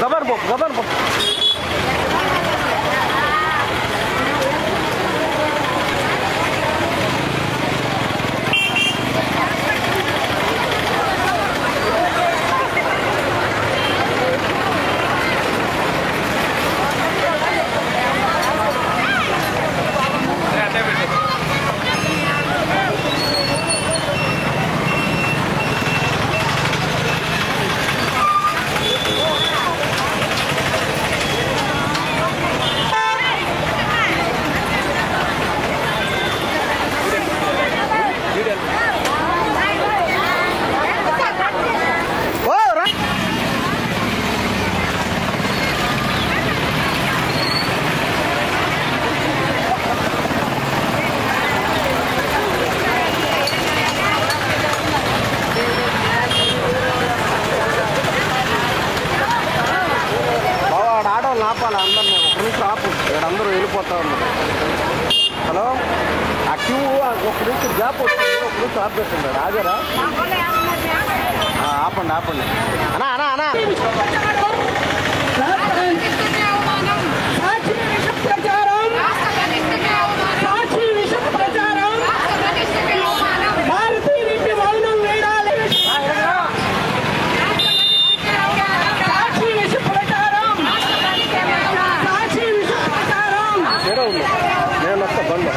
Gabar po. ఆపాలి అందరినీ ఒక నిమిషం ఆపు అందరూ వెళ్ళిపోతా ఉన్నారు. హలో ఆ క్యూ ఒక నిమిషం గ్యాప్ వస్తుంది, ఒక నిమిషం ఆపేస్తుంది. ఆగారా? ఆపండి ఆపండి. అనా అనా అనా నేను వస్తా బండి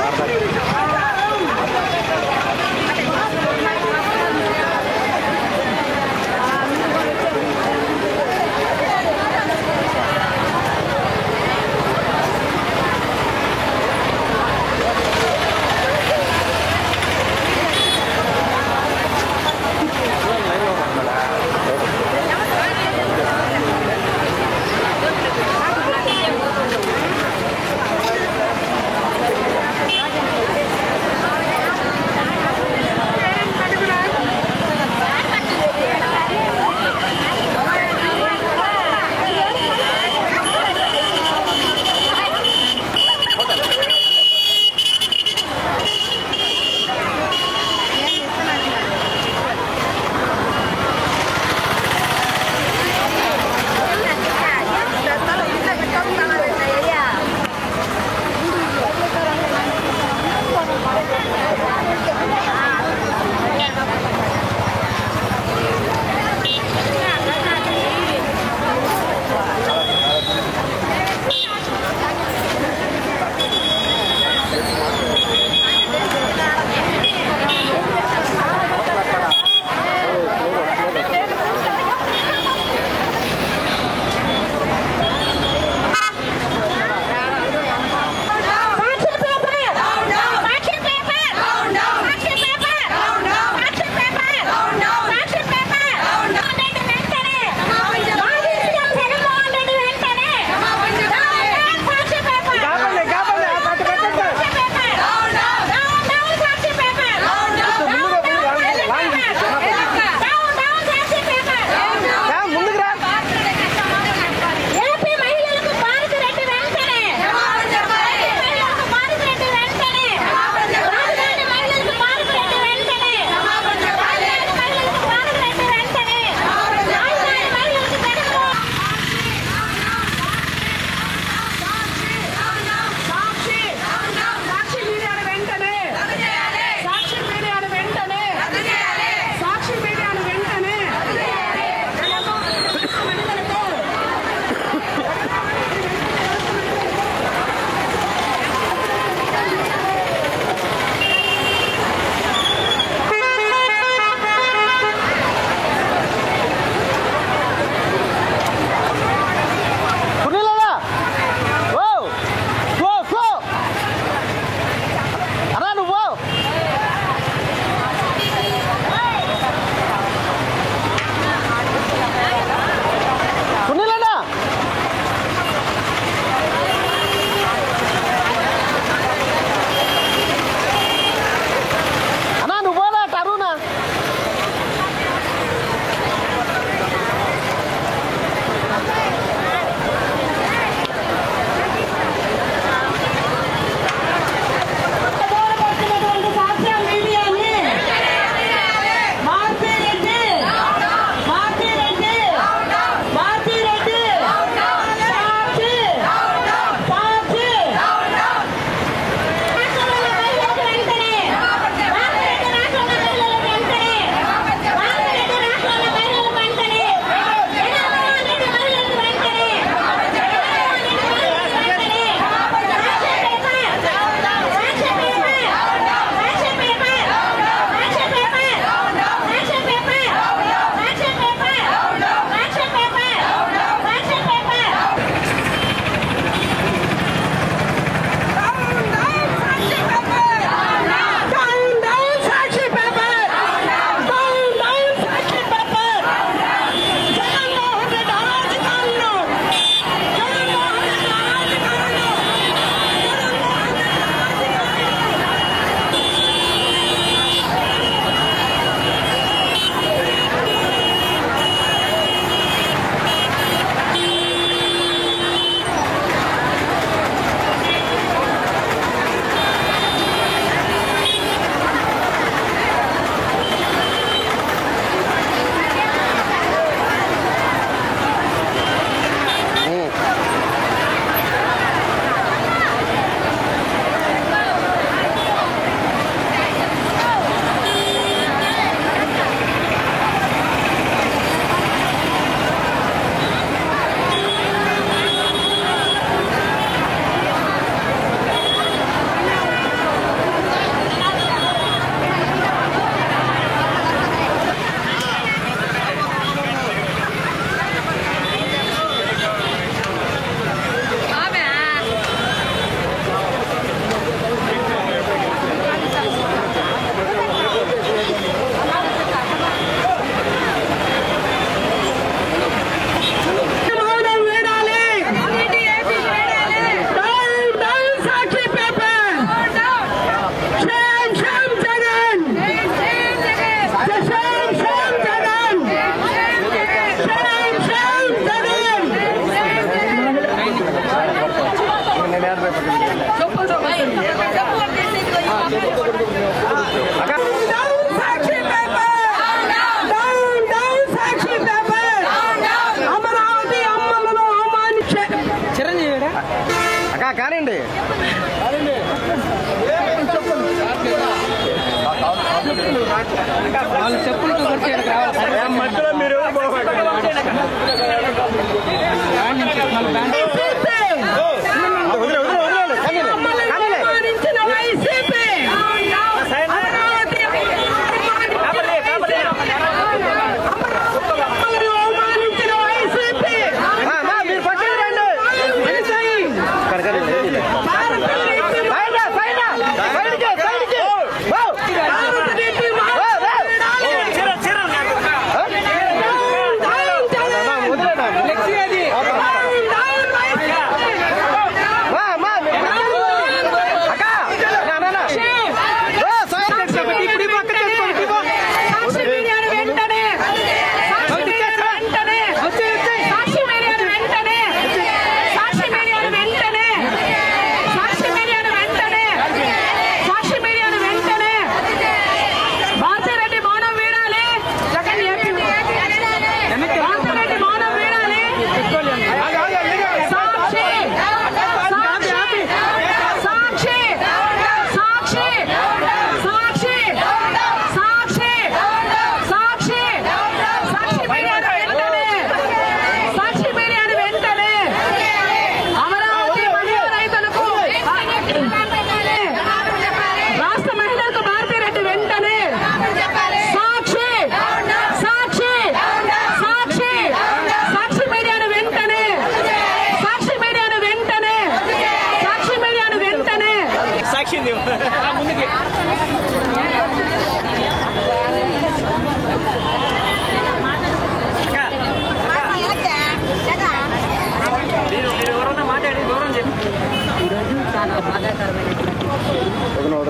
కానివ్వండి. వాళ్ళు చెప్పులతో మధ్యలో మీరు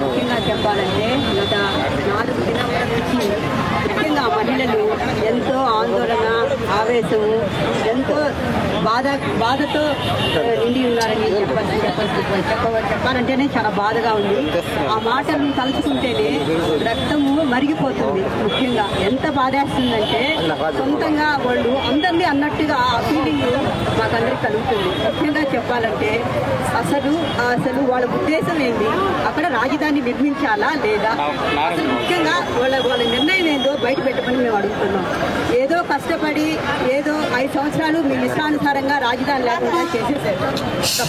ముఖ్యంగా చెప్పాలంటే గత 4 దినాల నుంచి ముఖ్యంగా మహిళలు ఎంతో ఆందోళన, ఆవేశము, ఎంతో బాధతో నిండి ఉన్నారని చెప్పాలంటేనే చాలా బాధగా ఉంది. ఆ మాటలను తలుచుకుంటేనే రక్తము మరిగిపోతుంది. ముఖ్యంగా ఎంత బాధేస్తుందంటే సొంతంగా వాళ్ళు అందరినీ అన్నట్టుగా ఆ ఫీలింగ్ మాకందరికి కలుగుతుంది. ముఖ్యంగా చెప్పాలంటే అసలు వాళ్ళ ఉద్దేశం ఏంటి, అక్కడ రాజధాని నిర్మించాలా లేదా, అసలు ముఖ్యంగా వాళ్ళ నిర్ణయం ఏందో బయట పెట్టమని మేము అడుగుతున్నాం. ఏదో కష్టపడి ఏదో 5 సంవత్సరాలు మీ ఇష్టానుసారంగా రాజధాని లేకుండా చేసేసారు.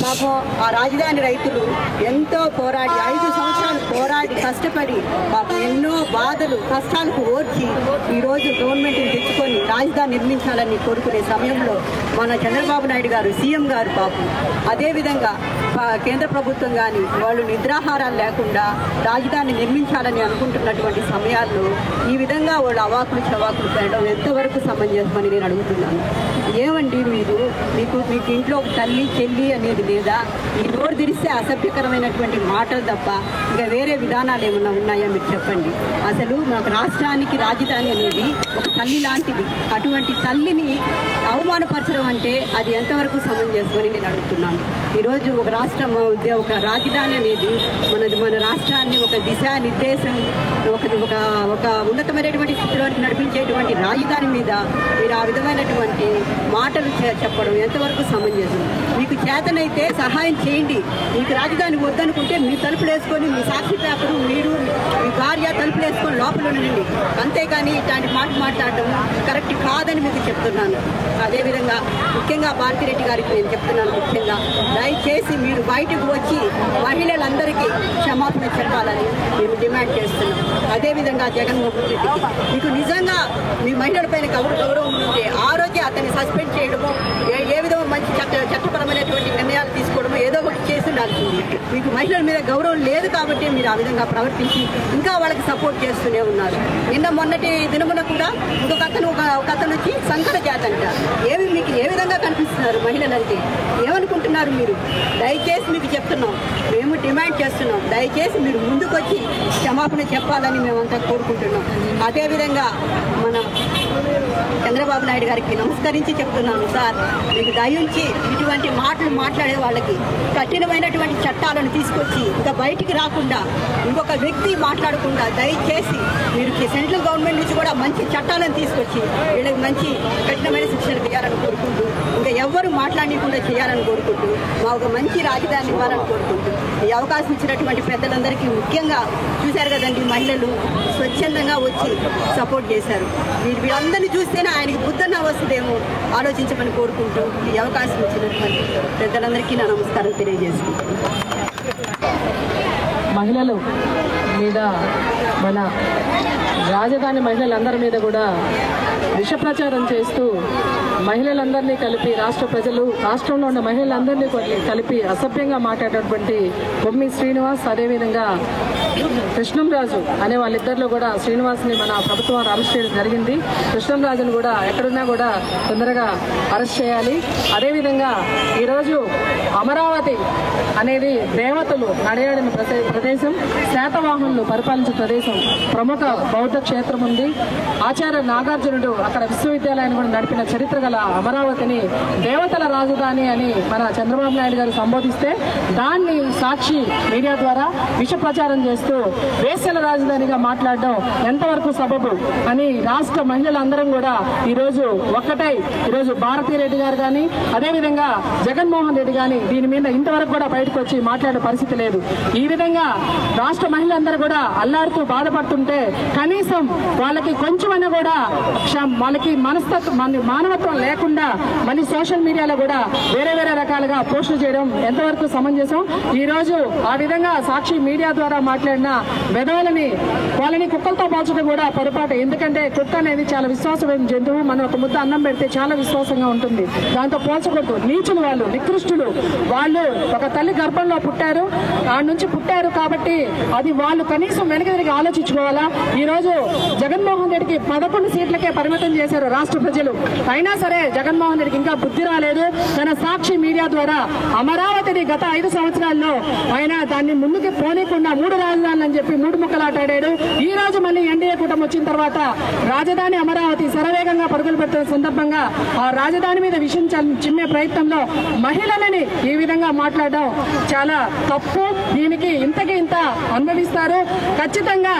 పాపం ఆ రాజధాని రైతులు ఎంతో పోరాడి 5 సంవత్సరాలు పోరాడి కష్టపడి పాపం ఎన్నో బాధలు కష్టాలకు ఓర్చి ఈరోజు గవర్నమెంట్ని తెచ్చుకొని రాజధాని నిర్మించాలని కోరుకునే సమయంలో మన చంద్రబాబు నాయుడు గారు సీఎం గారు పాపం అదేవిధంగా కేంద్ర ప్రభుత్వం కానీ వాళ్ళు నిద్రాహారాలు లేకుండా రాజధాని నిర్మించాలని అనుకుంటున్నటువంటి సమయాల్లో ఈ విధంగా వాళ్ళు అవాకులు చవాకులు పెట్టడం ఎంతవరకు సమంజసమని నేను అడుగుతున్నాను. ఏమండి మీకు ఇంట్లో తల్లి చెల్లి అనేది లేదా? ఈ నోరు తెరిస్తే అసభ్యకరమైనటువంటి మాటలు తప్ప ఇంకా వేరే విధానాలు ఏమన్నా ఉన్నాయా మీరు చెప్పండి. అసలు మాకు రాష్ట్రానికి రాజధాని అనేది ఒక తల్లి లాంటిది. అటువంటి తల్లిని అవమానపరచడం అంటే అది ఎంతవరకు సమంజసమని నేను అడుగుతున్నాను. ఈరోజు ఒక రాజధాని అనేది మన రాష్ట్రాన్ని ఒక దిశానిర్దేశం ఒక ఉన్నతమైనటువంటి స్థితిలోకి నడిపించేటువంటి రాజధాని మీద మీరు ఆ విధమైనటువంటి మాటలు చెప్పడం ఎంతవరకు సమంజసం? మీకు చేతనైతే సహాయం చేయండి. మీకు రాజధాని వద్దనుకుంటే మీ తలుపులు వేసుకొని మీ సాక్షి పేపరు మీరు మీ భార్య తలుపులు వేసుకొని లోపల ఉండండి. అంతేకాని ఇట్లాంటి మాట్లాడడం కరెక్ట్ కాదని మీకు చెప్తున్నాను. అదేవిధంగా ముఖ్యంగా భారతిరెడ్డి గారికి నేను చెప్తున్నాను, ముఖ్యంగా దయచేసి మీరు బయటకు వచ్చి మహిళలందరికీ క్షమాపణ చెప్పాలని మేము డిమాండ్ చేస్తున్నాం. అదేవిధంగా జగన్మోహన్ రెడ్డికి మీకు నిజంగా మీ మహిళల పైన గౌరవం ఉంటే ఆ రోజే అతన్ని సస్పెండ్ చేయడము, ఏ విధంగా మంచి చట్టపరమైనటువంటి నిర్ణయాలు తీసుకోవడము ఏదో ఒకటి చేసి ఉండాల్సింది. మీకు మహిళల మీద గౌరవం లేదు కాబట్టి మీరు ఆ విధంగా ప్రవర్తించి ఇంకా వాళ్ళకి సపోర్ట్ చేస్తూనే ఉన్నారు. మొన్నటి దినమున కూడా ఒక అతను వచ్చి సంకర జాతి అంట. మీకు ఏ విధంగా కనిపిస్తున్నారు మహిళలంటే? ఏమనుకుంటున్నారు మీరు? దయచేసి మీకు చెప్తున్నాం, మేము డిమాండ్ చేస్తున్నాం, దయచేసి మీరు ముందుకొచ్చి క్షమాపణ చెప్పాలని మేమంతా కోరుకుంటున్నాం. అదేవిధంగా మన చంద్రబాబు నాయుడు గారికి నమస్కరించి చెప్తున్నాను. సార్, మీకు దయించి ఇటువంటి మాటలు మాట్లాడే వాళ్ళకి కఠినమైనటువంటి చట్టాలను తీసుకొచ్చి ఇంకా బయటికి రాకుండా ఇంకొక వ్యక్తి మాట్లాడకుండా దయచేసి మీరు సెంట్రల్ గవర్నమెంట్ నుంచి కూడా మంచి చట్టాలను తీసుకొచ్చి వీళ్ళకి మంచి కఠినమైన శిక్షలు వేయాలని కోరుకుంటూ ఇంకా ఎవ్వరు మాట్లాడకుండా చేయాలని కోరుకుంటూ మా ఒక మంచి రాజధాని ఇవ్వాలని కోరుకుంటూ ఈ అవకాశం ఇచ్చినటువంటి పెద్దలందరికీ ముఖ్యంగా చూశారు కదండి, మహిళలు స్వచ్ఛందంగా వచ్చి సపోర్ట్ చేశారు. వీళ్ళందరినీ చూస్తేనే ఆయనకి బుద్ధన వస్తుందేమో ఆలోచించమని కోరుకుంటూ ఈ అవకాశం ఇచ్చినటువంటి పెద్దలందరికీ నా నమస్కారం తెలియజేసుకుంటాను. మహిళలు మీద మన రాజధాని మహిళలందరి మీద కూడా విష ప్రచారం చేస్తూ మహిళలందరినీ కలిపి రాష్ట్రంలో ఉన్న మహిళలందరినీ కలిపి అసభ్యంగా మాట్లాడేటువంటి బొమ్మి శ్రీనివాస్, అదేవిధంగా కృష్ణంరాజు అనే వాళ్ళిద్దరిలో కూడా శ్రీనివాస్ని మన ప్రభుత్వం అరెస్ట్ చేయడం జరిగింది. కృష్ణంరాజును కూడా ఎక్కడున్నా కూడా తొందరగా అరెస్ట్ చేయాలి. అదేవిధంగా ఈరోజు అమరావతి అనేది దేవతలు నడయాడిన ప్రదేశం, శాతవాహనులు పరిపాలించిన ప్రదేశం, ప్రముఖ బౌద్ధ క్షేత్రం ఉంది. ఆచార్య నాగార్జునుడు అక్కడ విశ్వవిద్యాలయాన్ని కూడా నడిపిన చరిత్ర గల అమరావతిని దేవతల రాజధాని అని మన చంద్రబాబు నాయుడు గారు సంబోధిస్తే దాన్ని సాక్షి మీడియా ద్వారా విష ప్రచారం చేస్తూ వేశ్యల రాజధానిగా మాట్లాడడం ఎంతవరకు సబబు అని రాష్ట్ర మహిళలందరం కూడా ఈరోజు ఒక్కటై ఈరోజు భారతీరెడ్డి గారు కానీ అదేవిధంగా జగన్మోహన్ రెడ్డి కానీ దీని మీద ఇంతవరకు కూడా బయటకు వచ్చి మాట్లాడే పరిస్థితి లేదు. ఈ విధంగా రాష్ట్ర మహిళలందరూ కూడా అల్లాడుతూ బాధపడుతుంటే కనీసం వాళ్ళకి కొంచెమైనా కూడా వాళ్ళకి మానవత్వం లేకుండా మళ్ళీ సోషల్ మీడియాలో కూడా వేరే రకాలుగా పోస్టులు చేయడం ఎంతవరకు సమంజసం? ఈ రోజు ఆ విధంగా సాక్షి మీడియా ద్వారా మాట్లాడిన వెధవలని వాళ్ళని కుక్కలతో పోల్చడం కూడా పొరపాటు. ఎందుకంటే కుక్క అనేది చాలా విశ్వాసమైన జంతువు. మనం ఒక ముద్ద అన్నం పెడితే చాలా విశ్వాసంగా ఉంటుంది. దాంతో పోల్చకూడదు. నీచులు వాళ్ళు, నికృష్టులు వాళ్ళు. ఒక తల్లి గర్భంలో పుట్టారు, ఆ నుంచి పుట్టారు కాబట్టి అది వాళ్ళు కనీసం వెనకదిరిగి ఆలోచించుకోవాలా? ఈ రోజు జగన్మోహన్ రెడ్డికి 11 సీట్లకే పరిమితం చేశారు రాష్ట్ర ప్రజలు. అయినా సరే జగన్మోహన్ రెడ్డికి ఇంకా బుద్ధి రాలేదు. తన సాక్షి మీడియా ద్వారా అమరావతిని గత 5 సంవత్సరాల్లో ఆయన దాన్ని ముందుకు పోనీకుండా 3 రాజధానులు అని చెప్పి 3 ముక్కలాటాడాడు. ఈ రోజు మళ్ళీ ఎన్డీఏ కూటమి వచ్చిన తర్వాత రాజధాని అమరావతి శరవేగంగా పరుగులు పెడుతున్న సందర్భంగా ఆ రాజధాని మీద విషయం చిమ్మే ప్రయత్నంలో మహిళలని ఈ విధంగా మాట్లాడడం చాలా తప్పు. దీనికి ఇంతకి ఇంత అనుభవిస్తారు. ఖచ్చితంగా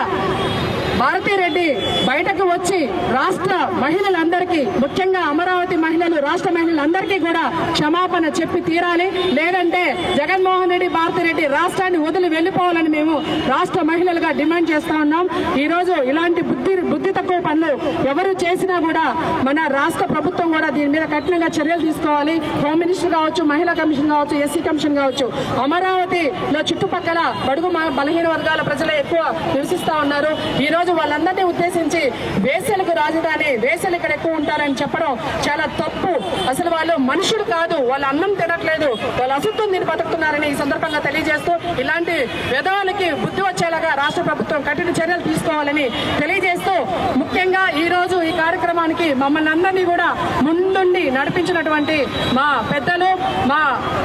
భారతీరెడ్డి బయటకు వచ్చి రాష్ట్ర మహిళలందరికీ, ముఖ్యంగా అమరావతి మహిళలు, రాష్ట్ర మహిళలందరికీ కూడా క్షమాపణ చెప్పి తీరాలి. లేదంటే జగన్మోహన్ రెడ్డి, భారతీరెడ్డి రాష్ట్రాన్ని వదిలి వెళ్లిపోవాలని మేము రాష్ట్ర మహిళలుగా డిమాండ్ చేస్తా ఉన్నాం. ఈ రోజు ఇలాంటి బుద్ధి తక్కువ పనులు ఎవరు చేసినా కూడా మన రాష్ట్ర ప్రభుత్వం కూడా దీని మీద కఠినంగా చర్యలు తీసుకోవాలి. హోమ్ మినిస్టర్ కావచ్చు, మహిళా కమిషన్ కావచ్చు, ఎస్సీ కమిషన్ కావచ్చు. అమరావతిలో చుట్టుపక్కల బడుగు బలహీన వర్గాల ప్రజలే ఎక్కువ నివసిస్తా ఉన్నారు. ఈ రోజు వాళ్ళందరినీ ఉద్దేశించి వేశ్యలకు రాజధాని, వేశ్యలు ఇక్కడ ఎక్కువ ఉంటారని చెప్పడం చాలా తప్పు. అసలు వాళ్ళు మనుషులు కాదు, వాళ్ళు అన్నం తినట్లేదు, వాళ్ళు అసత్వం తిని బతుకుతున్నారని ఈ సందర్భంగా తెలియజేస్తూ ఇలాంటి విధానాలకి బుద్ధి వచ్చేలాగా రాష్ట్ర ప్రభుత్వం కఠిన చర్యలు తీసుకోవాలని తెలియజేస్తూ, ముఖ్యంగా ఈ రోజు ఈ కార్యక్రమానికి మమ్మల్ని అందరినీ కూడా ముందుండి నడిపించినటువంటి మా పెద్దలు, మా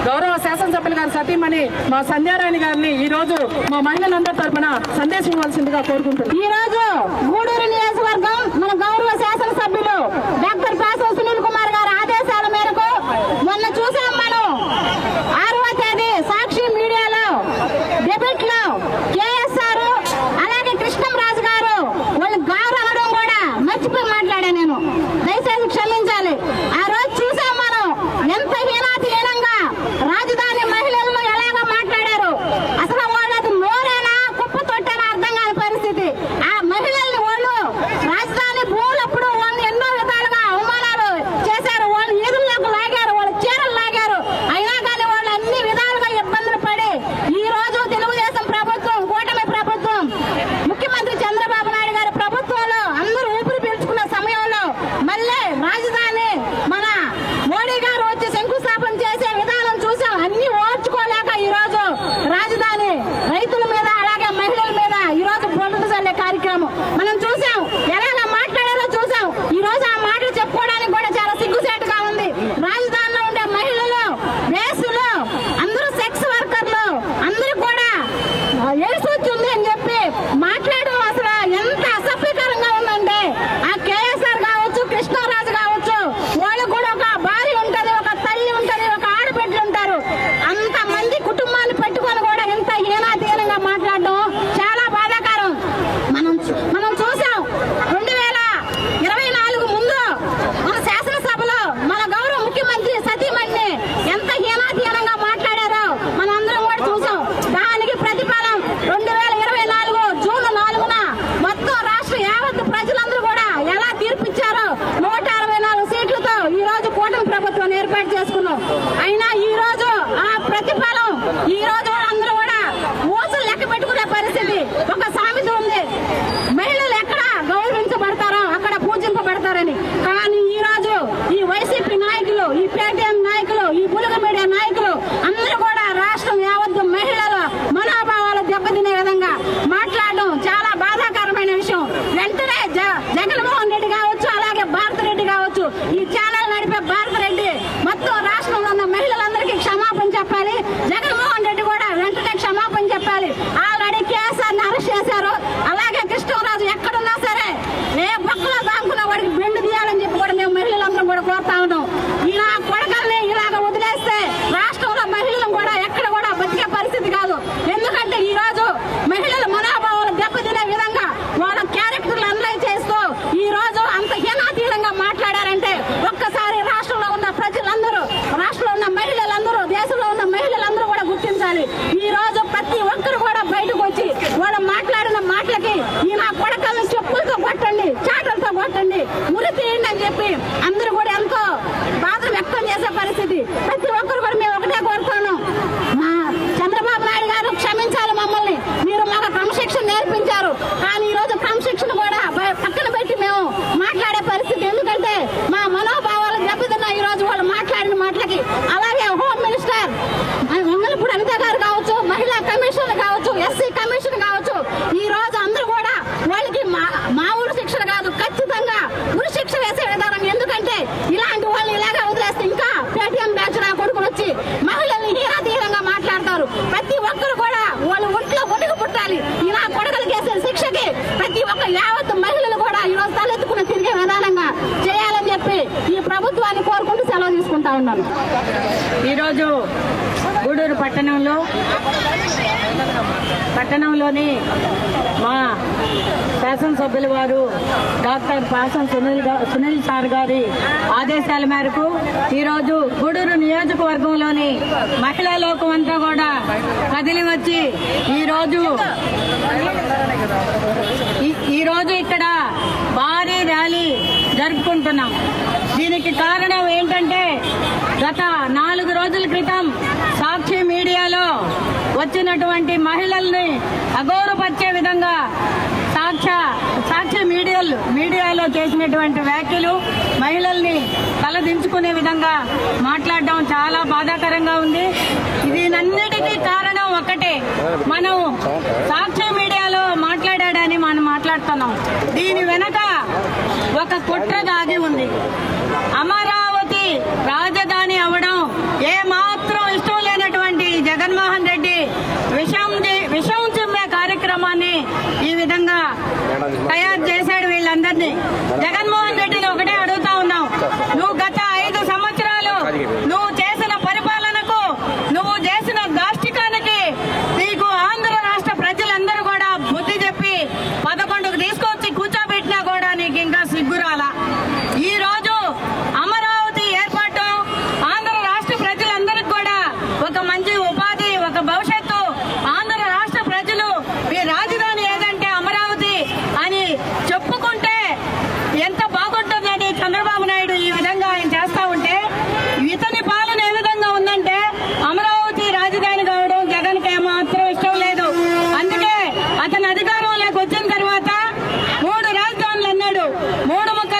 గౌరవ శాసనసభ్యులు గారి సతీమణి మా సంధ్యారాణి గారిని ఈ రోజు మా మహిళలందరి తరఫున సందేశం ఇవ్వాల్సిందిగా కోరుకుంటున్నాం. ఈ రోజు గూడూరు నియోజకవర్గం మన గౌరవ శాసనసభ్యులు డాక్టర్ పాసం సునీల్ కుమార్ గారి ఆదేశాల మేరకు మొన్న చూసాం మనం 6వ తేదీ సాక్షి మీడియాలో డెబిట్ లో కేఎస్ఆర్ అలాగే కృష్ణంరాజు గారు వాళ్ళు గారు అనడం కూడా మర్చిపోయి మాట్లాడా నేను, దయచేసి క్షమించాలి. ఆ రోజు చూసాం మనం ఎంత హీనాతిహీనంగా రాజధాని మహిళలను ఎలాగో మాట్లాడారు. అసలు వాళ్ళది నోరేనా కుప్ప తొట్టేనా అర్థం కాని పరిస్థితి. ఆ మహిళల్ని వాళ్ళు రాజధాని భూములప్పుడు వాళ్ళు ఎన్నో విధాలుగా అవమానాలు చేశారు. వాళ్ళు ఈదుల్లోకి లాగారు, వాళ్ళు చీరలు లాగారు. అయినా కానీ వాళ్ళు అన్ని విధాలుగా ఇబ్బందులు పడి ఈ రోజు తెలుగుదేశం ప్రభుత్వం, కూటమి ప్రభుత్వం, ముఖ్యమంత్రి చంద్రబాబు నాయుడు గారి ప్రభుత్వంలో అందరూ ఊపిరి పీల్చుకున్న సమయంలో మళ్ళీ రాజధాని చేస్తారని. కానీ ఈ రోజు ఈ వైసీపీ నాయకులు, ఈ పేటీఎం నాయకులు, ఈ బులుగ మీడియా నాయకులు అందరూ కూడా రాష్ట్రం యావత్తు మహిళల మనోభావాలు దెబ్బతినే విధంగా మాట్లాడడం చాలా బాధాకరమైన విషయం. వెంటనే జగన్మోహన్ రెడ్డి కావచ్చు, అలాగే భారతిరెడ్డి కావచ్చు, ఈ ఛానల్ నడిపే భారతిరెడ్డి మొత్తం రాష్ట్రంలో ఉన్న మహిళలందరికీ క్షమాపణ చెప్పాలి. జగన్మోహన్ రెడ్డి కూడా వెంటనే క్షమాపణ చెప్పాలి. ఆల్రెడీ కేసీఆర్ని అరెస్ట్ చేశారు. అలాగే కృష్ణరాజు ఎక్కడున్నా సరే ఏ పక్కలో దాంకున్న వాడికి బెండు తీయాలని చెప్పి కూడా మేము మహిళలందరం కూడా కోరుతా ఉన్నాం. ఇలా కొడకల్ని ఇలాగ వదిలేస్తే రాష్ట్రంలో మహిళలను కూడా ఎక్కడ కూడా బతికే పరిస్థితి కాదు. ఎందుకంటే ఈ రోజు మహిళల మనోభావాలు దెబ్బతినే విధంగా వాళ్ళ క్యారెక్టర్లు అనలైజ్ చేస్తూ ఈ రోజు అంత హీనాతీతంగా మాట్లాడారంటే ఒక్కసారి రాష్ట్రంలో ఉన్న ప్రజలందరూ, రాష్ట్రంలో ఉన్న మహిళలందరూ, దేశంలో ఉన్న మహిళలందరూ కూడా గుర్తించాలి. ఈ రోజు ప్రతి ఒక్కరు కూడా బయటకు వచ్చి వాళ్ళు మాట్లాడిన మాటలకి ఈ నా కొడకల్ని చెప్పులతో కొట్టండి, చాటలతో కొట్టండి, ఉరి తీయండి అని చెప్పి అందరూ కూడా ఎంతో బాధలు వ్యక్తం చేసే పరిస్థితి. ప్రతి ఒక్కరు కూడా మేము ఒకటే కోరుతాను, మా చంద్రబాబు నాయుడు గారు క్షమించాలి మమ్మల్ని. మీరు మాకు క్రమశిక్షణ నేర్పించారు, కానీ ఈ రోజు క్రమశిక్షణ కూడా పక్కన పెట్టి మేము మాట్లాడే పరిస్థితి. ఎందుకంటే మా మనోభావాలు దెబ్బతిన్నా ఈ రోజు వాళ్ళు మాట్లాడిన మాటలకి. అలాగే హోమ్ మినిస్టర్ వంగలపూడి అనిత గారు కావచ్చు, మహిళా కమిషన్ కావచ్చు, ఎస్సీ కమిషన్ కావచ్చు, ఈ రోజు అందరూ కూడా వాళ్ళకి మామూలు శిక్షణ కాదు, ఖచ్చితంగా ఉరి శిక్ష వేసే విధానం. ఎందుకంటే ఇలాంటి వాళ్ళు ఇలాగా వదిలేస్తే ఇంకా పేటీఎం బ్యాచ్ నా కొడుకులు వచ్చి మహిళల్ని హీనాతీరంగా మాట్లాడతారు. ప్రతి ఒక్కరు కూడా వాళ్ళు ఒంట్లో ఒడుగు పుట్టాలి. ఇలా కొడుకులు చేసే శిక్షకి ప్రతి ఒక్క యావత్ మహిళలు కూడా ఈ రోజు తలెత్తుకుని తిరిగే విధానంగా చేయాలని చెప్పి ఈ ప్రభుత్వాన్ని కోరుకుంటూ సెలవు తీసుకుంటా ఉన్నాను. ఈరోజు గూడూరు పట్టణంలోని మా శాసనసభ్యుల వారు డాక్టర్ పాసం సునీల్ సార్ గారి ఆదేశాల మేరకు ఈరోజు గూడూరు నియోజకవర్గంలోని మహిళా లోకం అంతా కూడా కదిలి వచ్చి ఈరోజు ఇక్కడ భారీ ర్యాలీ జరుపుకుంటున్నాం. దీనికి కారణం ఏంటంటే గత 4 రోజుల క్రితం సాక్షి మీడియాలో వచ్చినటువంటి మహిళల్ని అగౌరవపరిచే విధంగా సాక్షి మీడియాలో చేసినటువంటి వ్యాఖ్యలు మహిళల్ని తలదించుకునే విధంగా మాట్లాడడం చాలా బాధాకరంగా ఉంది. దీనన్నిటికీ కారణం ఒకటే, మనం సాక్షి మీడియాలో మాట్లాడాడని మనం మాట్లాడుతున్నాం. దీని వెనక ఒక కుట్ర దాగి ఉంది. అమరావతి రాజధాని అవడం ఏమాత్రం ఇష్టం లేనటువంటి జగన్మోహన్ రెడ్డి విషం చిమ్మే కార్యక్రమాన్ని ఈ విధంగా తయారు చేశాడు వీళ్ళందరినీ. జగన్మోహన్ రెడ్డిని ఒకటే అడుగుతా ఉన్నాం, నువ్వు గత 5 సంవత్సరాలు నువ్వు చేసిన పరిపాలనకు, నువ్వు చేసిన దాష్టికానికి నీకు ఆంధ్ర రాష్ట్ర ప్రజలందరూ కూడా బుద్ధి చెప్పి 11కు తీసుకొచ్చి కూర్చోబెట్టినా కూడా నీకు ఇంకా సిగ్గురాలా. ఈ రోజు అమరావతి ఏర్పాటు ఆంధ్ర రాష్ట్ర ప్రజలందరికీ కూడా ఒక మంచి ఉపాధి, ఒక భవిష్యత్తు. ఆంధ్ర రాష్ట్ర ప్రజలు మీ రాజధాని ఏదంటే అమరావతి అని చెప్పుకుంటే ఎంత బాగుంటుందని చంద్రబాబు నాయుడు ఈ విధంగా ఆయన చేస్తా ఉంటే, ఇతని పాలన ఏ విధంగా ఉందంటే అమరావతి రాజధాని కావడం జగన్కి ఏమాత్రం ఇష్టం లేదు. అందుకే అతను అధికారంలోకి వచ్చిన తర్వాత 3 రాజధానులు అన్నాడు. 3 ముక్కలు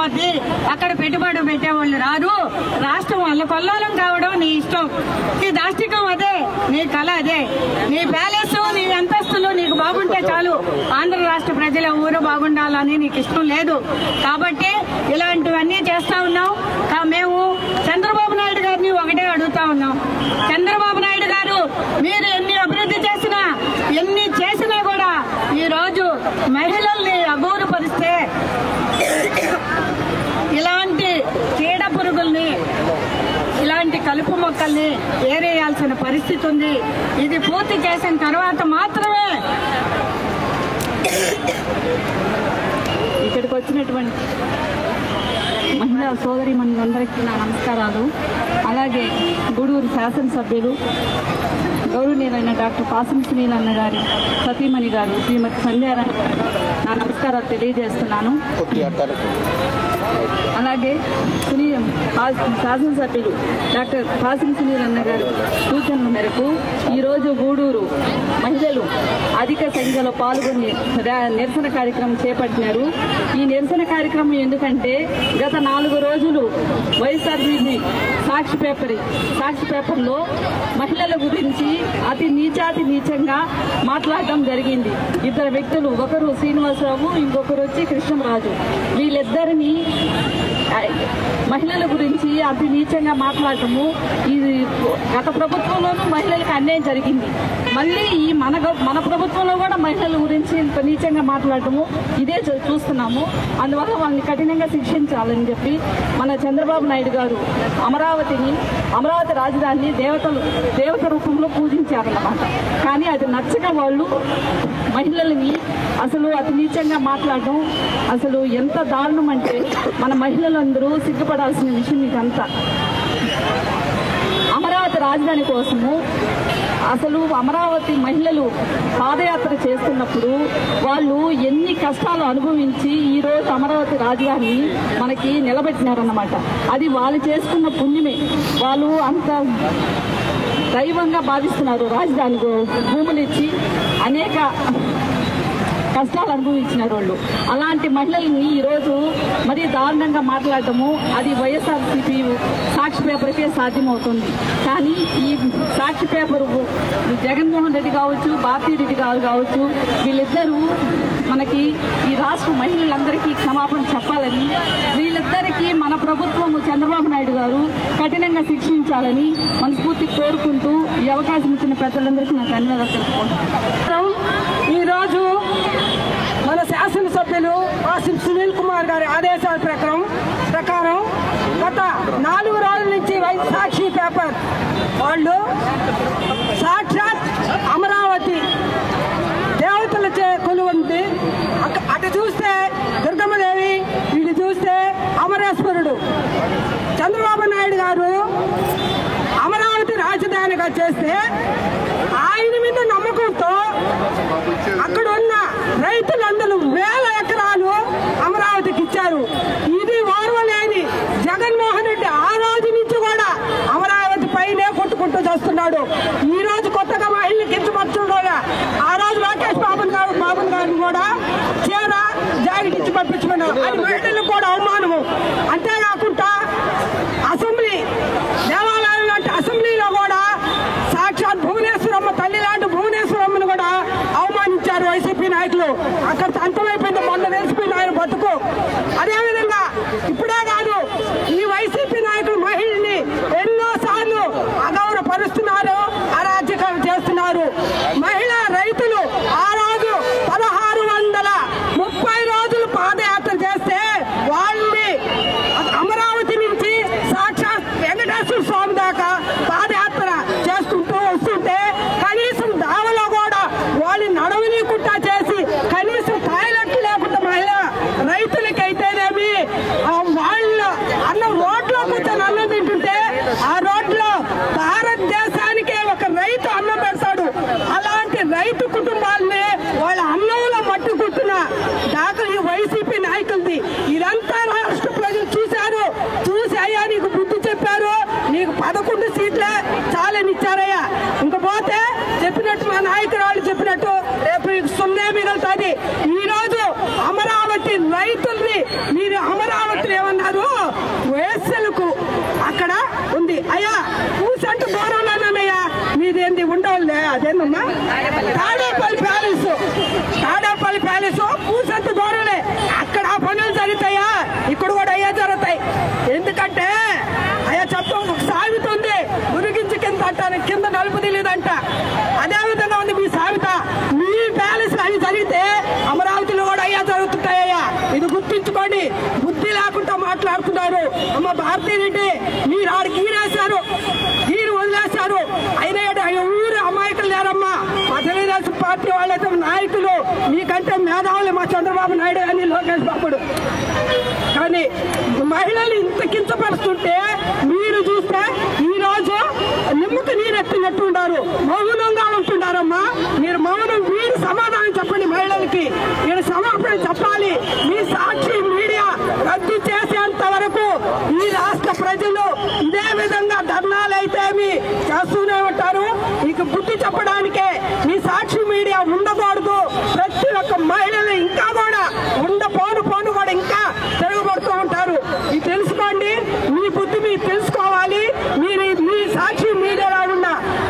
అయిపోద్ది, అక్కడ పెట్టుబడి పెట్టేవాళ్ళు రారు, రాష్ట్రం అల్లకొల్లాలం కావడం నీ ఇష్టం, నీ దాష్టికం అదే, నీ కళ అదే, నీ ప్యాలెస్ నీ అంతస్తులు నీకు బాగుంటే చాలు, ఆంధ్ర రాష్ట్ర ప్రజల ఊరు బాగుండాలని నీకు ఇష్టం లేదు. కాబట్టి ఇలాంటివన్నీ చేస్తా ఉన్నాం. మేము చంద్రబాబు నాయుడు గారిని ఒకటే అడుగుతా ఉన్నాం, చంద్రబాబు నాయుడు గారు మీరు ఎన్ని అభివృద్ధి చేసినా ఎన్ని చేసినా కూడా ఈ రోజు మహిళల్ని అగౌరవపరిస్తే ఇలాంటి చీడ పురుగుల్ని ఇలాంటి కలుపు మొక్కల్ని ఏరేయాల్సిన పరిస్థితి ఉంది. ఇది పూర్తి చేసిన తర్వాత మాత్రమే ఇక్కడికి వచ్చినటువంటి మహిళా సోదరి మనందరికీ నా నమస్కారాలు. అలాగే గూడూరు శాసనసభ్యులు గౌరవనీయులైన డాక్టర్ పాసం సునీల్ అన్న గారి సతీమణి గారు శ్రీమతి సంధ్యారాణి గారు నా నమస్కారాలు తెలియజేస్తున్నాను. అలాగే శాసనసభ్యులు డాక్టర్ పాసం సునీల్ అన్న గారి సూచనల మేరకు ఈరోజు గూడూరు మహిళలు అధిక సంఖ్యలో పాల్గొని నిరసన కార్యక్రమం చేపట్టినారు. ఈ నిరసన కార్యక్రమం ఎందుకంటే గత 4 రోజులు వైఎస్ఆర్సీపీ సాక్షి పేపర్లో మహిళల గురించి అతి నీచంగా మాట్లాడటం జరిగింది. 2 వ్యక్తులు, ఒకరు శ్రీనివాసరావు, ఇంకొకరు వచ్చి కృష్ణరాజు, వీళ్ళిద్దరిని మహిళల గురించి అతి నీచంగా మాట్లాడటము, ఇది గత ప్రభుత్వంలోనూ మహిళలకు అన్యాయం జరిగింది. మళ్ళీ ఈ మన ప్రభుత్వంలో కూడా మహిళల గురించి ఇంత నీచంగా మాట్లాడటము ఇదే చూస్తున్నాము. అందువల్ల వాళ్ళని కఠినంగా శిక్షించాలని చెప్పి మన చంద్రబాబు నాయుడు గారు అమరావతి రాజధానిని దేవత రూపంలో పూజించారన్నమాట. కానీ అది నచ్చక వాళ్ళు మహిళలని అసలు అతి నీచంగా మాట్లాడటం అసలు ఎంత దారుణం అంటే మన మహిళలందరూ సిగ్గుపడాల్సిన విషయం ఇదంతా. అమరావతి రాజధాని కోసము అసలు అమరావతి మహిళలు పాదయాత్ర చేస్తున్నప్పుడు వాళ్ళు ఎన్ని కష్టాలు అనుభవించి ఈరోజు అమరావతి రాజధాని మనకి నిలబెట్టినారన్నమాట. అది వాళ్ళు చేసుకున్న పుణ్యమే. వాళ్ళు అంత దైవంగా భావిస్తున్నారు. రాజధాని భూములు ఇచ్చి అనేక కష్టాలు అనుభవించినారు వాళ్ళు. అలాంటి మహిళల్ని ఈరోజు మరీ దారుణంగా మాట్లాడటము అది వైఎస్ఆర్సీపీ సాక్షి పేపర్కే సాధ్యమవుతుంది. కానీ ఈ సాక్షి పేపరు జగన్మోహన్ రెడ్డి కావచ్చు, భారతీరెడ్డి గారు కావచ్చు, వీళ్ళిద్దరూ మనకి ఈ రాష్ట్ర మహిళలందరికీ క్షమాపణ చెప్పాలని, వీళ్ళిద్దరికీ మన ప్రభుత్వము చంద్రబాబు నాయుడు గారు కఠినంగా శిక్షించాలని మనస్ఫూర్తి కోరుకుంటూ ఈ అవకాశం ఇచ్చిన పెద్దలందరికీ నాకు ధన్యవాదాలు తెలుపుకుంటున్నాను. ఈరోజు మన శాసనసభ్యులు పాసం సునీల్ కుమార్ గారి ఆదేశాల ప్రకారం గత 4 రోజుల నుంచి సాక్షి పేపర్ వాళ్ళు సాక్షాత్ అమరావతి దేవతలచే కొలువుంది. అటు చూస్తే దుర్గమ్మదేవి, ఇటు చూస్తే అమరేశ్వరుడు. చంద్రబాబు నాయుడు గారు అమరావతి రాజధానిగా చేస్తే ఆయన మీద నమ్మకంతో అక్కడ ఉన్న రైతులందరూ 1000 ఎకరాలు అమరావతికి ఇచ్చారు. ఇది ఓర్వలేని జగన్మోహన్ రెడ్డి ఆ రోజు నుంచి కూడా అమరావతి పైనే కొట్టుకుంటూ చేస్తున్నాడు. ఈ రోజు కొత్తగా మహిళలు కించపరచడం, ఆ రోజు లోకేష్ బాబు గారిని కూడా చీర జాకెట్ ఇచ్చి పంపించుకున్నారు. అది మహిళలకు కూడా అవమానము. అంతేకాకుండా అసెంబ్లీ దేవాలయం లాంటి అసెంబ్లీలో కూడా సాక్షాత్ భువనేశ్వరమ్మ తల్లి లాంటి భువనేశ్వరమ్మను కూడా అవమానించారు వైసీపీ నాయకులు. అక్కడ అంతమైపోయింది మొన్న తెలిసిపోయిన ఆయన బతుకు. అదేవిధంగా ఇప్పుడే కాదు, ఈ వైసీపీ నాయకులు మహిళల్ని ఎన్నోసార్లు అగౌరవపరుస్తున్నారు, అరాజకాలు చేస్తున్నారు. మహిళా రైతులు ఆ రోజు 1630 రోజులు పాదయాత్ర చేస్తే వాళ్ళని అమరావతి నుంచి సాక్షాత్ వెంకటేశ్వర స్వామి దాకా పాదయాత్ర చేసుకుంటూ వస్తుంటే కనీసం దావలో కూడా వాళ్ళు నడవనీయకుండా చేసి కనీసం టాయిలెట్లు లేకుండా మహిళ రైతులకైతేనేమి వాళ్ళ అన్నం రోడ్లో కూర్చొని అన్నం తింటుంటే ఆ రోడ్లో భారతదేశానికే ఒక రైతు అన్నం పెడతాడు. అలాంటి రైతు కుటుంబాలని వాళ్ళ అన్నంలో మట్టుకుంటున్న దాకా ఈ వైసీపీ నాయకులది. ఇదంతా రాష్ట్ర ప్రజలు చూశారు. చూసి అయ్యా నీకు బుద్ధి చెప్పారు, నీకు 11 సీట్లే చాలనిచ్చారయ్యా, ఇంకపోతే చెప్పినట్టు మా నాయకురాళ్ళు చెప్పినట్టు రేపు సున్నే మిగులుతుంది. ఈ రోజు అమరావతి రైతుల్ని మీరు అమరావతి తాడేపల్లి ప్యాలెస్ పూసంత దూరంలే, అక్కడ ఆ పనులు జరుగుతాయా? ఇక్కడ కూడా అయ్యే జరుగుతాయి. ఎందుకంటే అయ్యా చెప్తాం, సాగుతుంది మురిగించి కింద అంటారు, కింద నలుపు తెలియదంట. అదేవిధంగా ఉంది మీ సాగుత. మీ ప్యాలెస్ అవి జరిగితే అమరావతిలో కూడా అయ్యా జరుగుతుంటాయ్యా. ఇది గుర్తించుకోండి. బుద్ధి లేకుండా మాట్లాడుతున్నారు. అమ్మ భారతీరెడ్డి, మీరు ఆడికి గీరేశారు, గీరు వదిలేశారు. అయినా ఊరు అమాయకులు లేరమ్మా. మా తెలుగుదేశం పార్టీ వాళ్ళైతే నాయకులు మీకంటే మేధావులు మా చంద్రబాబు నాయుడు అని లోకేష్ బాబుడు. కానీ మహిళలు ఇంత కించపరుస్తుంటే మీరు చూస్తే ఈ రోజు నిమ్మకు నీరెత్తినట్టు ఉన్నారు, మౌనంగా ఉంటున్నారమ్మా. మీరు మౌనం, మీరు సమాధానం చెప్పండి మహిళలకి. మీరు సమాధానం చెప్పాలి. మీ సాక్షి మీడియా రద్దు చేసేంత వరకు ఈ రాష్ట్ర ప్రజలు ఇదే విధంగా ధర్నాలు అయితే చేస్తూనే ఉంటారు. ఇక బుద్ధి చెప్పడానికే మీ సాక్షి మీడియా ఉండకూడదు. ప్రతి ఒక్క మహిళలు ఇంకా కూడా పోను కూడా ఇంకా తిరగబడుతూ ఉంటారు. ఇది తెలుసుకోండి. మీ బుద్ధి మీరు తెలుసుకోవాలి. మీరు మీ సాక్షి మీడియాలో ఉన్న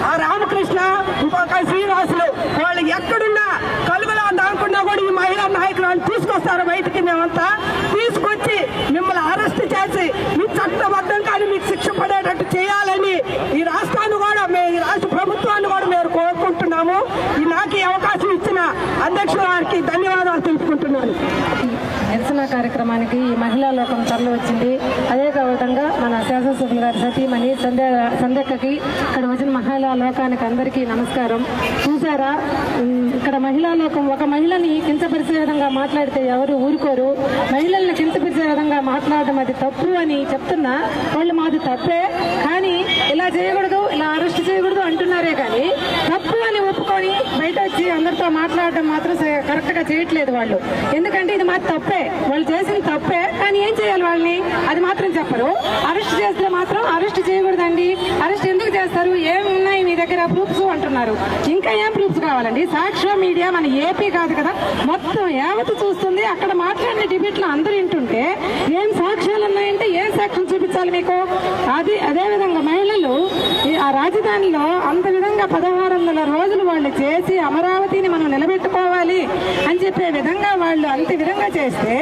ఆ రామకృష్ణ, ఇంకొక శ్రీనివాసులు, వాళ్ళు ఎక్కడున్నా కలుగులా దాకుండా కూడా ఈ మహిళా నాయకులను తీసుకొస్తారు బయటికి. మేమంతా తీసుకొచ్చి మిమ్మల్ని అరెస్ట్ చేసి మీ చట్టబద్ధంగా మీకు శిక్ష పడేటట్టు చేయాలని ఈ రాష్ట్రాన్ని కూడా ఈ రాష్ట్ర ప్రభుత్వాన్ని కూడా మేము కోరుకుంటున్నాము. నాకు ఈ అవకాశం ఇచ్చిన అధ్యక్షుల వారికి ధన్యవాదాలు తెలుపుకుంటున్నాను. నిరసన కార్యక్రమానికి ఈ మహిళా లోకం తరలి వచ్చింది. అదే విధంగా మన శాసనసభ్యులు గారి సతీమణి సంధ్యక్కకి, ఇక్కడ వచ్చిన మహిళా లోకానికి అందరికీ నమస్కారం. చూసారా, ఇక్కడ మహిళా లోకం ఒక మహిళని కించపరిచే విధంగా మాట్లాడితే ఎవరు ఊరుకోరు. మహిళల్ని కించపరిచే విధంగా మాట్లాడడం అది తప్పు అని చెప్తున్నా వాళ్ళు మాది తప్పే, కానీ ఇలా చేయకూడదు, ఇలా అరెస్ట్ చేయకూడదు అంటున్నారే కానీ తప్పు అని ఒప్పుకొని బయట వచ్చి అందరితో మాట్లాడడం మాత్రం కరెక్ట్ గా చేయట్లేదు వాళ్ళు. ఎందుకంటే ఇది మాది తప్పే, వాళ్ళు చేసిన తప్పే, కానీ ఏం చేయాలి వాళ్ళని అది మాత్రం చెప్పరు. అరెస్ట్ చేస్తే మాత్రం అరెస్ట్ చేయకూడదండి, అరెస్ట్ ఎందుకు చేస్తారు, ఏమున్నాయి మీ దగ్గర ప్రూఫ్స్ అంటున్నారు. ఇంకా ఏం ప్రూఫ్స్ కావాలండి? సాక్షి మీడియా మన ఏపీ కాదు కదా, మొత్తం యావత్తు చూస్తుంది. అక్కడ మాట్లాడిన డిబేట్ లో అందరూ వింటుంటే ఏం సాక్ష్యాలు ఉన్నాయంటే ఏం సాక్ష్యం చూపించాలి మీకు? అదేవిధంగా మహిళలు ఆ రాజధానిలో అంత విధంగా 1600 రోజులు వాళ్ళు చేసి అమరావతిని మనం నిలబెట్టుకోవాలి అని చెప్పే విధంగా వాళ్ళు అంత విధంగా చేస్తే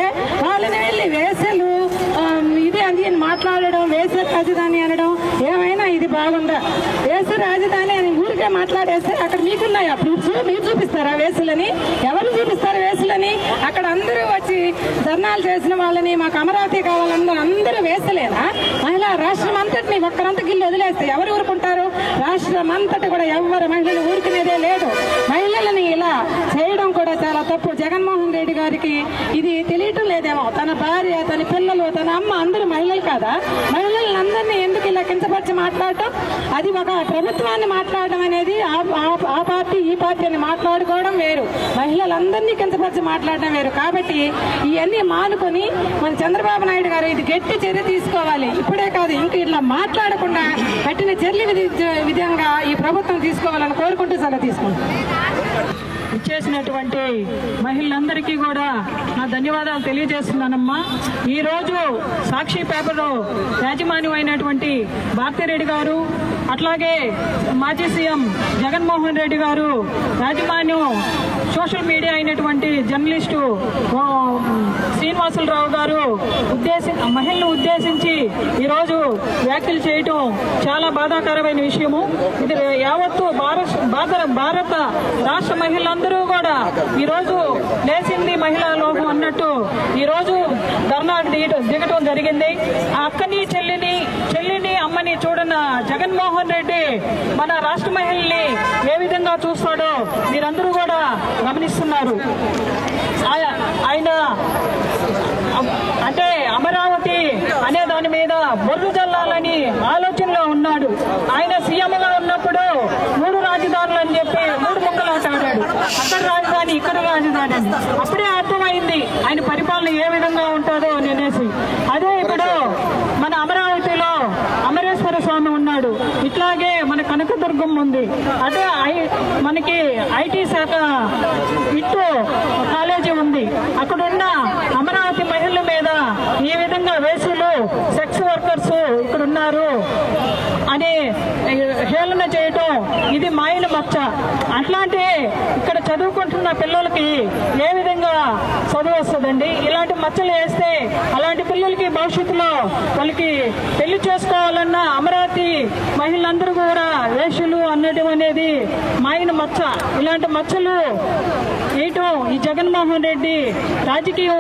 వాళ్ళని వెళ్ళి వేసలు ఇదే అది అని మాట్లాడడం, వేసే రాజధాని అనడం ఏమైనా ఇది బాగుందా? వేసే రాజధాని అని ఊరికే మాట్లాడేస్తే అక్కడ మీకున్నాయా ప్రూఫ్స్? మీరు చూపిస్తారా వేసులని? ఎవరు చూపిస్తారు వేసులని? అక్కడ అందరూ వచ్చి ధర్నాలు చేసిన వాళ్ళని మాకు అమరావతి కావాలన్నారు అందరూ వేసలేనా? మహిళా రాష్ట్రం అంతటిని ఒక్కరంత గిల్లు వదిలేస్తే ఎవరు ఊరుకుంటారు? రాష్ట్రం అంతటి కూడా ఎవరు మహిళలు ఊరుకునేదే లేదు. మహిళలని ఇలా చేయడం కూడా చాలా తప్పు. జగన్మోహన్ రెడ్డి గారికి ఇది తెలియటం లేదేమో. తన భార్య, తన పిల్లలు, తన అమ్మ అందరూ మహిళలు కాదా? మహిళలను అందరినీ ఎందుకు ఇలా కించపరిచి మాట్లాడటం? అది ఒక ప్రభుత్వాన్ని మాట్లాడడం అనేది ఆ పార్టీ ఈ పార్టీ అని మాట్లాడుకోవడం వేరు, మహిళలందరినీ కించపరిచి మాట్లాడడం వేరు. కాబట్టి ఇవన్నీ మానుకొని మన చంద్రబాబు నాయుడు గారు ఇది గట్టి చర్య తీసుకోవాలి. ఇప్పుడే కాదు, ఇంకా ఇట్లా మాట్లాడకుండా కఠిన చర్యలు విధంగా ఈ ప్రభుత్వం తీసుకోవాలని కోరుకుంటూ సెలవు తీసుకుంటాం. ఇచ్చేసినటువంటి మహిళలందరికీ కూడా నా ధన్యవాదాలు తెలియజేస్తున్నానమ్మా. ఈ రోజు సాక్షి పేపర్ యాజమాన్యం అయినటువంటి భారతీరెడ్డి గారు, అట్లాగే మాజీ సీఎం జగన్మోహన్ రెడ్డి గారు, యాజమాన్యం సోషల్ మీడియా అయినటువంటి జర్నలిస్టు శ్రీనివాసులరావు గారు మహిళలను ఉద్దేశించి ఈరోజు వ్యాఖ్యలు చేయటం చాలా బాధాకరమైన విషయము. ఇది యావత్తు భారత రాష్ట్ర మహిళలందరూ కూడా ఈరోజు లేచింది మహిళా లోకం అన్నట్టు ఈరోజు ధర్నా దిగటం జరిగింది. ఆ అక్కని చెల్లిని అమ్మని చూడన్న జగన్మోహన్ రెడ్డి మన రాష్ట్ర మహిళల్ని ఏ విధంగా చూస్తాడో మీరందరూ కూడా గమనిస్తున్నారు. ఆయన అంటే అమరావతి అనే దాని మీద బొర్రు జల్లాలని ఆలోచనలో ఉన్నాడు. ఆయన సీఎంగా ఉన్నప్పుడు 3 రాజధానులు అని చెప్పి 3 ముక్కలు ఆడాడు. అక్కడ రాజధాని, ఇక్కడ రాజధాని అని అప్పుడే అర్థమైంది ఆయన పరిపాలన ఏ విధంగా ఉంటుందో అనేసి. అదే ఇప్పుడు మన అమరావతిలో అమరేశ్వర స్వామి ఉన్నాడు, ఇట్లాగే మన కనకదుర్గం ఉంది, అదే మనకి ఐటీ శాఖ ఇటు కాలేజీ ఉంది. అక్కడున్న అమరావతి మహిళల మీద ఈ విధంగా వేసులు, సెక్స్ వర్కర్స్ ఇక్కడ ఉన్నారు అని హేళన చేయటం ఇది మాయల మచ్చ. అట్లాంటి ఇక్కడ చదువుకుంటున్న పిల్లలకి ఏ విధంగా చదువు వస్తుందండి? ఇలాంటి మచ్చలు వేస్తే అలాంటి పిల్లలకి భవిష్యత్తులో వాళ్ళకి పెళ్లి చేసుకోవాలన్న అమరావతి మహిళలందరూ కూడా వేషలు అనడం అనేది మాయన మచ్చ. ఇలాంటి మచ్చలు వేయటం ఈ జగన్మోహన్ రెడ్డి రాజకీయ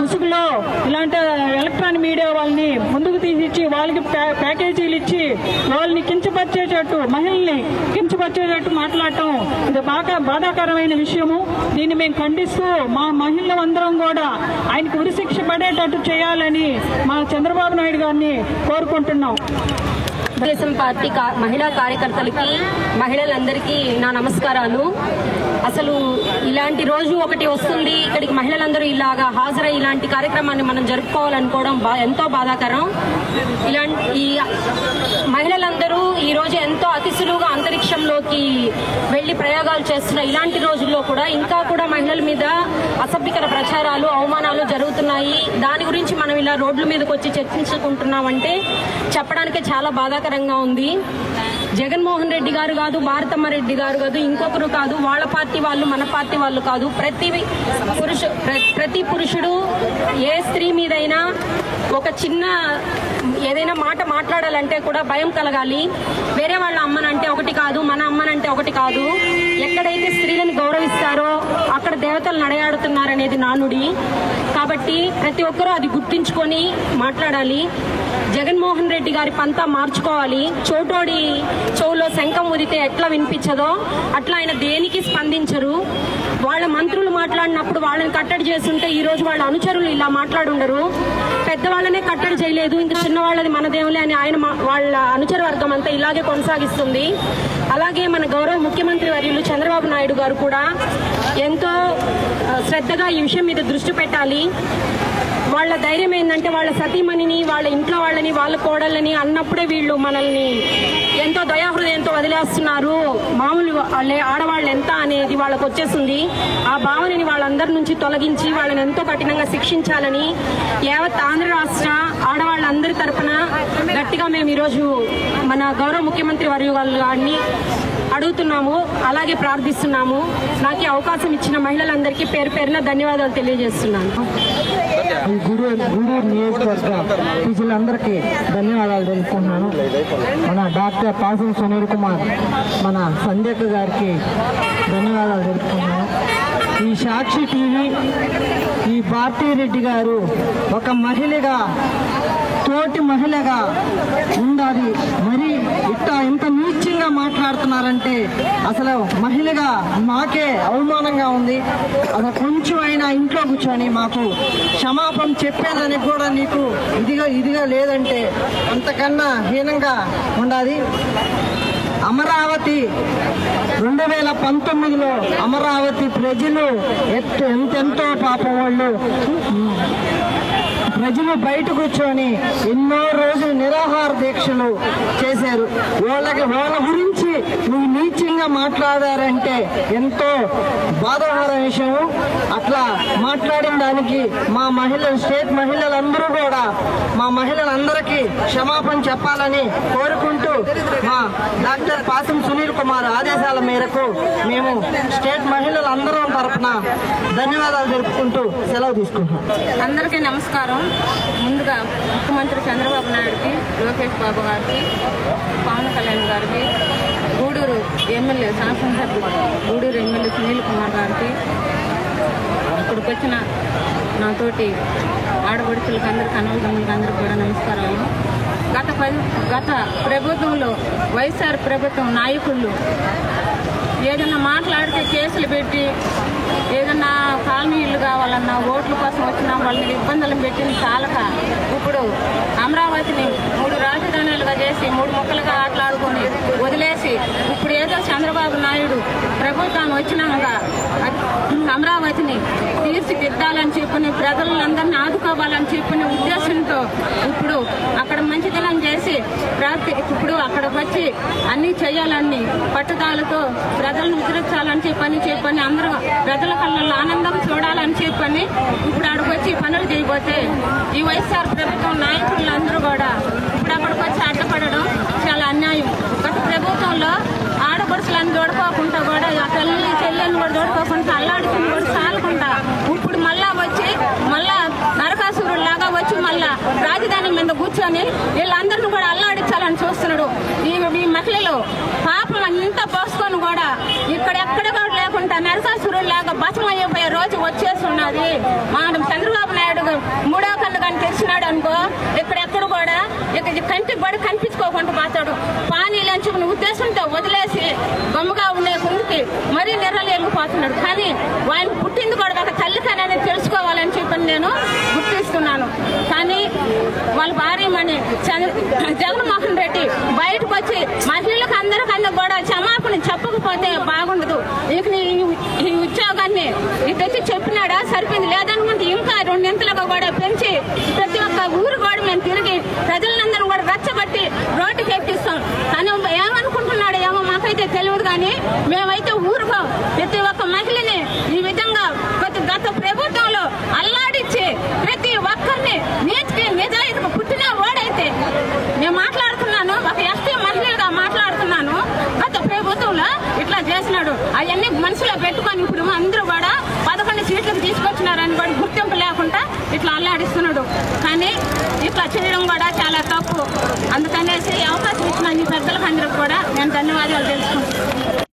ముసుగులో ఇలాంటి ఎలక్ట్రానిక్ మీడియా వాళ్ళని ముందుకు తీసిచ్చి వాళ్ళకి ప్యాకేజీలు ఇచ్చి వాళ్ళని కించపరిచేటట్టు, మహిళల్ని కించపరిచేటట్టు మాట్లాడటం ఇది బాగా బాధాకరమైన విషయము. దీన్ని మేము ఖండిస్తూ మా మహిళలందరం కూడా ఆయనకు ఉరిశిక్ష పడేటట్టు చేయాలని మా చంద్రబాబు నాయుడు గారిని కోరుకుంటున్నాం. తెలుగుదేశం పార్టీ మహిళా కార్యకర్తలకి, మహిళలందరికీ నా నమస్కారాలు. అసలు ఇలాంటి రోజు ఒకటి వస్తుంది, ఇక్కడికి మహిళలందరూ ఇలాగా హాజరై ఇలాంటి కార్యక్రమాన్ని మనం జరుపుకోవాలనుకోవడం ఎంతో బాధాకరం. ఈ మహిళలందరూ ఈ రోజు ఎంతో అతి సులువుగా అంతరిక్షంలోకి వెళ్లి ప్రయోగాలు చేస్తున్న ఇలాంటి రోజుల్లో కూడా ఇంకా కూడా మహిళల మీద అసభ్యకర ప్రచారాలు, అవమానాలు జరుగుతున్నాయి. దాని గురించి మనం ఇలా రోడ్ల మీదకి వచ్చి చర్చించుకుంటున్నామంటే చెప్పడానికే చాలా బాధాకరంగా ఉంది. జగన్మోహన్ రెడ్డి గారు కాదు, భారతమ్మ రెడ్డి గారు కాదు, ఇంకొకరు కాదు, వాళ్ళ పార్టీ వాళ్ళు మన పార్టీ వాళ్ళు కాదు, ప్రతి పురుషుడు ఏ స్త్రీ మీదైనా ఒక చిన్న ఏదైనా మాట మాట్లాడాలంటే కూడా భయం కలగాలి. వేరే వాళ్ళ అమ్మనంటే ఒకటి కాదు, మన అమ్మనంటే ఒకటి కాదు. ఎక్కడైతే స్త్రీలను గౌరవిస్తారో అక్కడ దేవతలు నడయాడుతున్నారనేది నానుడి. కాబట్టి ప్రతి ఒక్కరూ అది గుర్తించుకొని మాట్లాడాలి. జగన్మోహన్ రెడ్డి గారి పంతా మార్చుకోవాలి. చోటోడి చెవులో శంఖం ఊదితే ఎట్లా వినిపించదో అట్లా ఆయన దేనికి స్పందించరు. వాళ్ళ మంత్రులు మాట్లాడినప్పుడు వాళ్ళని కట్టడి చేస్తుంటే ఈ రోజు వాళ్ళ అనుచరులు ఇలా మాట్లాడుండరు. పెద్దవాళ్ళనే కట్టడి చేయలేదు, ఇంకా చిన్నవాళ్ళది మనదేములే అని ఆయన వాళ్ళ అనుచర వర్గం అంతా ఇలాగే కొనసాగిస్తుంది. అలాగే మన గౌరవ ముఖ్యమంత్రి వర్యులు చంద్రబాబు నాయుడు గారు కూడా ఎంతో శ్రద్ధగా ఈ విషయం మీద దృష్టి పెట్టాలి. వాళ్ళ ధైర్యం ఏంటంటే వాళ్ళ సతీమణిని, వాళ్ళ ఇంట్లో వాళ్ళని, వాళ్ళ కోడళ్ళని అన్నప్పుడే వీళ్ళు మనల్ని ఎంతో దయాహృదయంతో వదిలేస్తున్నారు. మామూలు ఆడవాళ్ళు ఎంత అనేది వాళ్ళకు వచ్చేసింది. ఆ భావనని వాళ్ళందరి నుంచి తొలగించి వాళ్ళని ఎంతో కఠినంగా శిక్షించాలని యావత్ ఆంధ్ర రాష్ట్ర ఆడవాళ్ళందరి తరఫున గట్టిగా మేము ఈరోజు మన గౌరవ ముఖ్యమంత్రి వర్యులు గారిని అడుగుతున్నాము, అలాగే ప్రార్థిస్తున్నాము. నాకు ఈ అవకాశం ఇచ్చిన మహిళలందరికీ పేరు పేరున ధన్యవాదాలు తెలియజేస్తున్నాను. గూడూరు నియోజకవర్గ ప్రజలందరికీ ధన్యవాదాలు తెలుపుకుంటున్నాను. మన డాక్టర్ పాసం సునీల్ కుమార్, మన సంధ్యక్క గారికి ధన్యవాదాలు తెలుపుకుంటున్నాను. ఈ సాక్షి టీవీ, ఈ భారతీరెడ్డి గారు ఒక మహిళగా, తోటి మహిళగా ఉండాలి. మరి ఇంత నీచంగా మాట్లాడుతున్నారంటే అసలు మహిళగా నాకే అవమానంగా ఉంది. అసలు కొంచెం అయినా ఇంట్లో కూర్చొని మాకు క్షమాపణ చెప్పేదని కూడా నీకు ఇదిగా లేదంటే అంతకన్నా హీనంగా ఉండాలి. అమరావతి 2019లో అమరావతి ప్రజలు ఎంతెంతో పాపం వాళ్ళు ప్రజలు బయట కూర్చొని ఎన్నో రోజులు నిరాహార దీక్షలు చేశారు. వాళ్ళ గురించి నువ్వు నీచంగా మాట్లాడారంటే ఎంతో బాధాకర విషయం. అట్లా మాట్లాడిన దానికి మా మహిళలు, స్టేట్ మహిళలందరూ కూడా మా మహిళలందరికీ క్షమాపణ చెప్పాలని కోరుకుంటూ మా డాక్టర్ పాసం సునీల్ కుమార్ ఆదేశాల మేరకు మేము స్టేట్ మహిళలందరం తరఫున ధన్యవాదాలు తెలుపుకుంటూ సెలవు తీసుకుంటున్నాం. అందరికీ నమస్కారం. ముందుగా ముఖ్యమంత్రి చంద్రబాబు నాయుడుకి, లోకేష్ బాబు గారికి, పవన్ కళ్యాణ్ గారికి, గూడూరు ఎమ్మెల్యే శాసనసభ్యుడు గూడూరు ఎమ్మెల్యే సునీల్ కుమార్ గారికి, ఇక్కడికి వచ్చిన నాతోటి ఆడపడుచులకు అందరికీ, అన్నదమ్ములకి అందరికీ కూడా నమస్కారాలు. గత ప్రభుత్వంలో వైఎస్ఆర్ ప్రభుత్వం నాయకులు ఏదన్నా మాట్లాడితే కేసులు పెట్టి, ఏదన్నా కాలనీ ఇల్లు కావాలన్నా, ఓట్ల కోసం వచ్చినా వాళ్ళని ఇబ్బందులు పెట్టింది చాలక ఇప్పుడు అమరావతిని 3 రాజధానులుగా చేసి 3 ముక్కలుగా ఆటలాడుకొని వదిలేసి ఇప్పుడు ఏదో చంద్రబాబు నాయుడు ప్రభుత్వాన్ని వచ్చినాక అమరావతిని తీర్చిదిద్దాలని చెప్పని, ప్రజలందరినీ ఆదుకోవాలని చెప్పిన ఉద్దేశంతో ఇప్పుడు అక్కడ మంచితనం చేసి ఇప్పుడు అక్కడికి వచ్చి అన్ని చేయాలని పట్టుదలతో ప్రజలను ఉద్ధరించాలని చెప్పని అందరూ ప్రజల కళ్ళల్లో ఆనందం చూడాలని చెప్పని ఇప్పుడు అక్కడికి వచ్చి పనులు చేయబోతే ఈ వైఎస్ఆర్ ప్రభుత్వం నాయకులందరూ కూడా ఇప్పుడు అక్కడికి వచ్చి అడ్డపడడం చాలా అన్యాయం. గత ప్రభుత్వం ప్రభుత్వంలో ఆడపడుచులను చూడుకోకుండా కూడా తల్లి చెల్లెని కూడా చూడుకోకుండా అల్లాడుకుని కూడా చాలకుండా ఇప్పుడు మళ్ళా వచ్చి మళ్ళా నరకాసురులాగా వచ్చి మళ్ళా రాజధాని మీద కూర్చొని వీళ్ళందరినీ కూడా అల్లాడించాలని చూస్తున్నాడు. ఈ మహిళలు పాపం అంతా పోసుకొని కూడా ఇక్కడెక్కడ కూడా లేకుండా నరకాసురులాగా భస్మం అయిపోయే రోజు వచ్చేసి ఉన్నది. మనం చంద్రబాబు నాయుడు మూడో కన్ను కానీ తెచ్చినాడు అనుకో ఇక్కడెక్కడ కూడా కంటికి కూడా కనిపించుకోకుండా పోతాడు. పానీలంచి ఉద్దేశంతో వదిలేసి బొమ్మగా ఉండే ముందుకి మరీ నిర్రలేకపోతున్నాడు. కానీ ఆయన పుట్టింది కూడా ఒక తల్లి అనేది తెలుసుకోవాలని చెప్పి నేను గుర్తిస్తున్నాను. కానీ వాళ్ళ భార్యమని జగన్మోహన్ రెడ్డి బయటకు వచ్చి మహిళలకు అందరికన్నా కూడా క్షమాపణ చెప్పకపోతే బాగుండదు. ఇక ఈ ఉద్యోగాన్ని తెచ్చి చెప్పినాడా సరిపోయింది. లేదనుకుంటే ఇంకా రెండింతలుగా కూడా పెంచి ప్రతి ఒక్క ఊరు కూడా మేము తిరిగి ప్రజలందరూ కూడా రెచ్చబట్టి రోడ్డుకి ఎక్కిస్తాం. కానీ ఏమనుకుంటున్నాడు ఏమో మాకైతే తెలియదు. కానీ మేమైతే ఊరుకో ప్రతి ఒక్క మహిళని ఈ విధంగా గత ప్రభుత్వంలో అల్లాడించి ప్రతి ఒక్కరిని నీతికి నిజాయితీగా పుట్టిన వాడైతే నేను మాట్లాడుతున్నాను, ఒక ఎస్టీ మహిళగా మాట్లాడుతున్నాను. గత ప్రభుత్వంలో ఇట్లా చేసినాడు. అవన్నీ మనసులో పెట్టుకొని ఇప్పుడు అందరూ కూడా 11 సీట్లకు తీసుకొచ్చినారని కూడా గుర్తింపు లేకుండా ఇట్లా అల్లాడిస్తున్నాడు. కానీ ఇట్లా చేయడం కూడా చాలా తప్పు. అందుకనేసి అవకాశం ఇచ్చిన ఈ పెద్దలకు అందరికి కూడా నేను ధన్యవాదాలు తెలుసుకుంటున్నాను.